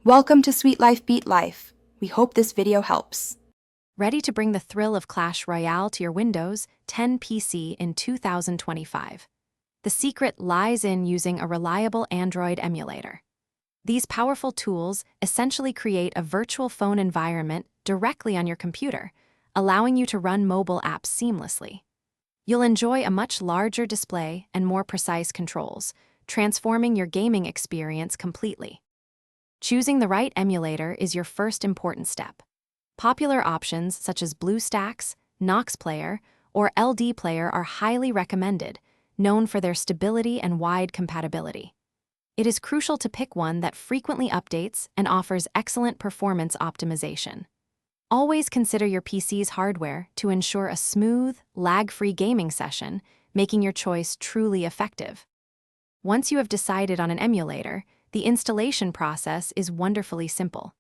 Welcome to Sweet Life Beat Life. We hope this video helps. Ready to bring the thrill of Clash Royale to your Windows 10 PC in 2025? The secret lies in using a reliable Android emulator. These powerful tools essentially create a virtual phone environment directly on your computer, allowing you to run mobile apps seamlessly. You'll enjoy a much larger display and more precise controls, transforming your gaming experience completely. Choosing the right emulator is your first important step. Popular options such as BlueStacks, Nox Player, or LD Player are highly recommended, known for their stability and wide compatibility. It is crucial to pick one that frequently updates and offers excellent performance optimization. Always consider your PC's hardware to ensure a smooth, lag-free gaming session, making your choice truly effective. Once you have decided on an emulator, the installation process is wonderfully simple.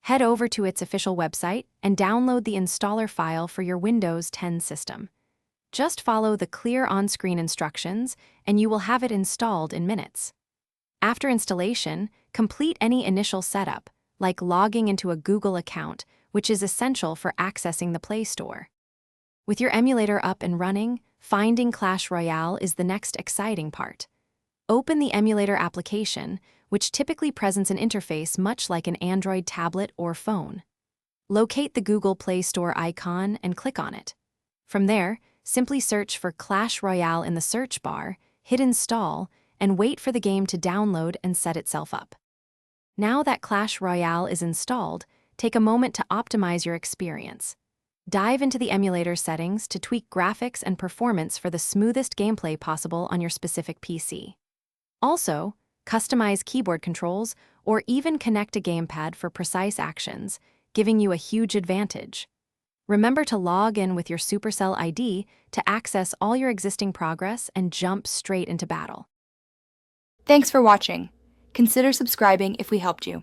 Head over to its official website and download the installer file for your Windows 10 system. Just follow the clear on-screen instructions and you will have it installed in minutes. After installation, complete any initial setup, like logging into a Google account, which is essential for accessing the Play Store. With your emulator up and running, finding Clash Royale is the next exciting part. Open the emulator application, which typically presents an interface much like an Android tablet or phone. Locate the Google Play Store icon and click on it. From there, simply search for Clash Royale in the search bar, hit Install, and wait for the game to download and set itself up. Now that Clash Royale is installed, take a moment to optimize your experience. Dive into the emulator settings to tweak graphics and performance for the smoothest gameplay possible on your specific PC. Also, customize keyboard controls or even connect a gamepad for precise actions, giving you a huge advantage. Remember to log in with your Supercell ID to access all your existing progress and jump straight into battle. Thanks for watching. Consider subscribing if we helped you.